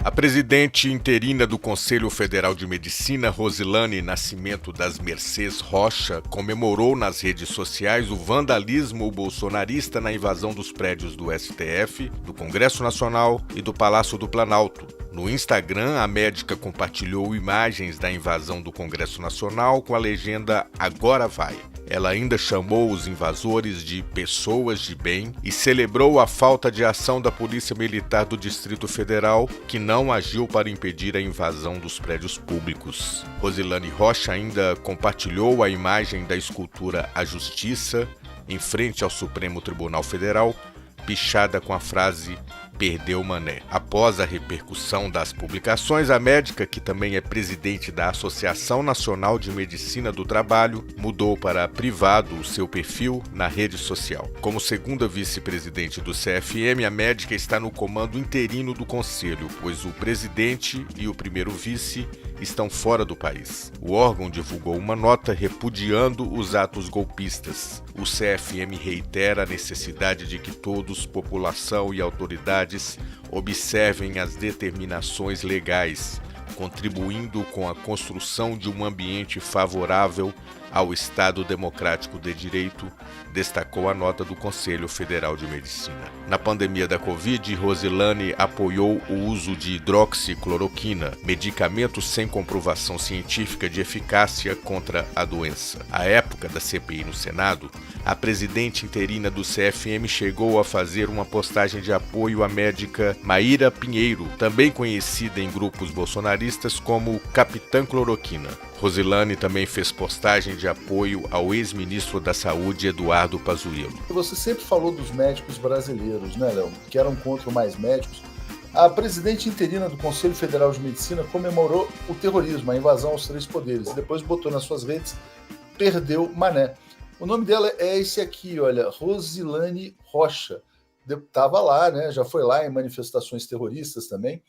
A presidente interina do Conselho Federal de Medicina, Rosilane Nascimento das Mercês Rocha, comemorou nas redes sociais o vandalismo bolsonarista na invasão dos prédios do STF, do Congresso Nacional e do Palácio do Planalto. No Instagram, a médica compartilhou imagens da invasão do Congresso Nacional com a legenda "Agora vai". Ela ainda chamou os invasores de pessoas de bem e celebrou a falta de ação da Polícia Militar do Distrito Federal, que não agiu para impedir a invasão dos prédios públicos. Rosilane Rocha ainda compartilhou a imagem da escultura A Justiça, em frente ao Supremo Tribunal Federal, pichada com a frase "Perdeu Mané". Após a repercussão das publicações, a médica, que também é presidente da Associação Nacional de Medicina do Trabalho, mudou para privado o seu perfil na rede social. Como segunda vice-presidente do CFM, a médica está no comando interino do conselho, pois o presidente e o primeiro vice estão fora do país. O órgão divulgou uma nota repudiando os atos golpistas. O CFM reitera a necessidade de que todos, população e autoridades, observem as determinações legais, contribuindo com a construção de um ambiente favorável ao Estado Democrático de Direito, destacou a nota do Conselho Federal de Medicina. Na pandemia da Covid, Rosilane apoiou o uso de hidroxicloroquina, medicamento sem comprovação científica de eficácia contra a doença. À época da CPI no Senado, a presidente interina do CFM chegou a fazer uma postagem de apoio à médica Maíra Pinheiro, também conhecida em grupos bolsonaristas como Capitã Cloroquina. Rosilane também fez postagem de apoio ao ex-ministro da Saúde, Eduardo Pazuello. Você sempre falou dos médicos brasileiros, né, Léo? Que eram contra mais médicos. A presidente interina do Conselho Federal de Medicina comemorou o terrorismo, a invasão aos três poderes, e depois botou nas suas redes "Perdeu Mané". O nome dela é esse aqui, olha, Rosilane Rocha. Estava lá, né? Já foi lá em manifestações terroristas também.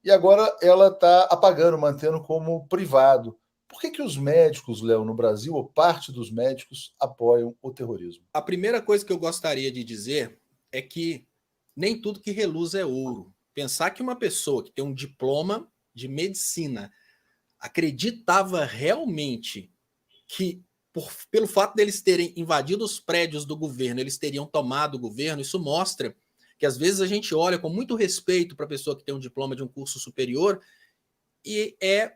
E agora ela está apagando, mantendo como privado. Por que os médicos, Léo, no Brasil, ou parte dos médicos, apoiam o terrorismo? A primeira coisa que eu gostaria de dizer é que nem tudo que reluz é ouro. Pensar que uma pessoa que tem um diploma de medicina acreditava realmente que, pelo fato deles terem invadido os prédios do governo, eles teriam tomado o governo, isso mostra que às vezes a gente olha com muito respeito para a pessoa que tem um diploma de um curso superior e é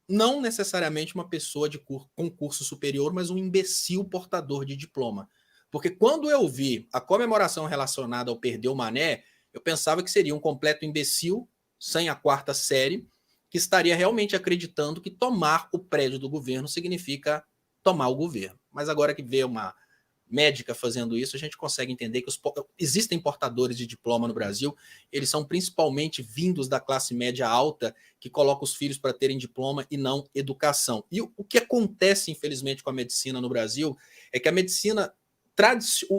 não necessariamente uma pessoa com curso superior, mas um imbecil portador de diploma. Porque quando eu vi a comemoração relacionada ao Perdeu Mané, eu pensava que seria um completo imbecil, sem a quarta série, que estaria realmente acreditando que tomar o prédio do governo significa tomar o governo. Mas agora que vê uma médica fazendo isso, a gente consegue entender que existem portadores de diploma no Brasil, eles são principalmente vindos da classe média alta, que coloca os filhos para terem diploma e não educação. E o que acontece, infelizmente, com a medicina no Brasil é que a medicina,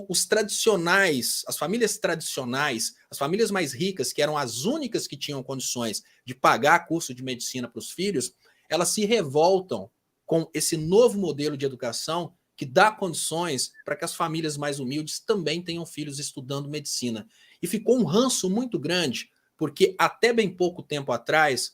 os tradicionais, as famílias tradicionais, as famílias mais ricas, que eram as únicas que tinham condições de pagar curso de medicina para os filhos, elas se revoltam com esse novo modelo de educação que dá condições para que as famílias mais humildes também tenham filhos estudando medicina. E ficou um ranço muito grande, porque até bem pouco tempo atrás,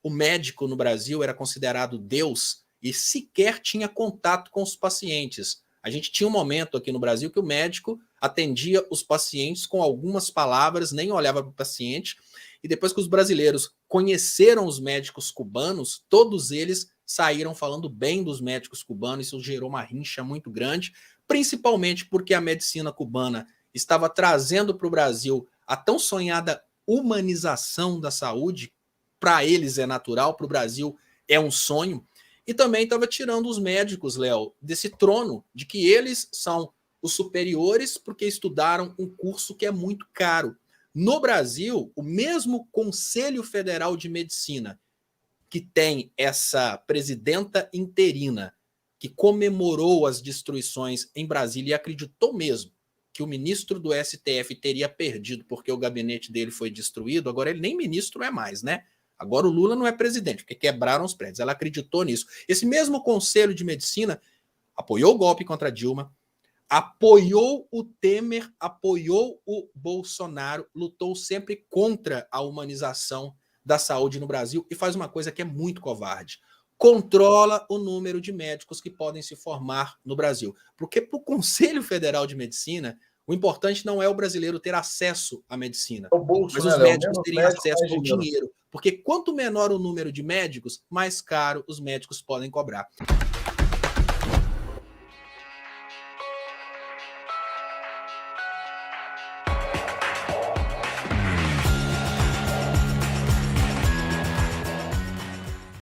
o médico no Brasil era considerado Deus e sequer tinha contato com os pacientes. A gente tinha um momento aqui no Brasil que o médico atendia os pacientes com algumas palavras, nem olhava para o paciente, e depois que os brasileiros conheceram os médicos cubanos, todos eles saíram falando bem dos médicos cubanos, isso gerou uma rincha muito grande, principalmente porque a medicina cubana estava trazendo para o Brasil a tão sonhada humanização da saúde, para eles é natural, para o Brasil é um sonho, e também estava tirando os médicos, Léo, desse trono de que eles são os superiores porque estudaram um curso que é muito caro. No Brasil, o mesmo Conselho Federal de Medicina, que tem essa presidenta interina que comemorou as destruições em Brasília e acreditou mesmo que o ministro do STF teria perdido porque o gabinete dele foi destruído, agora ele nem ministro é mais, né? Agora o Lula não é presidente, porque quebraram os prédios. Ela acreditou nisso. Esse mesmo Conselho de Medicina apoiou o golpe contra Dilma, apoiou o Temer, apoiou o Bolsonaro, lutou sempre contra a humanização da saúde no Brasil e faz uma coisa que é muito covarde. Controla o número de médicos que podem se formar no Brasil. Porque para o Conselho Federal de Medicina, o importante não é o brasileiro ter acesso à medicina, O bolso, mas né, os Léo? médicos Menos terem médico, acesso mais ao dinheiro. dinheiro. Porque quanto menor o número de médicos, mais caro os médicos podem cobrar.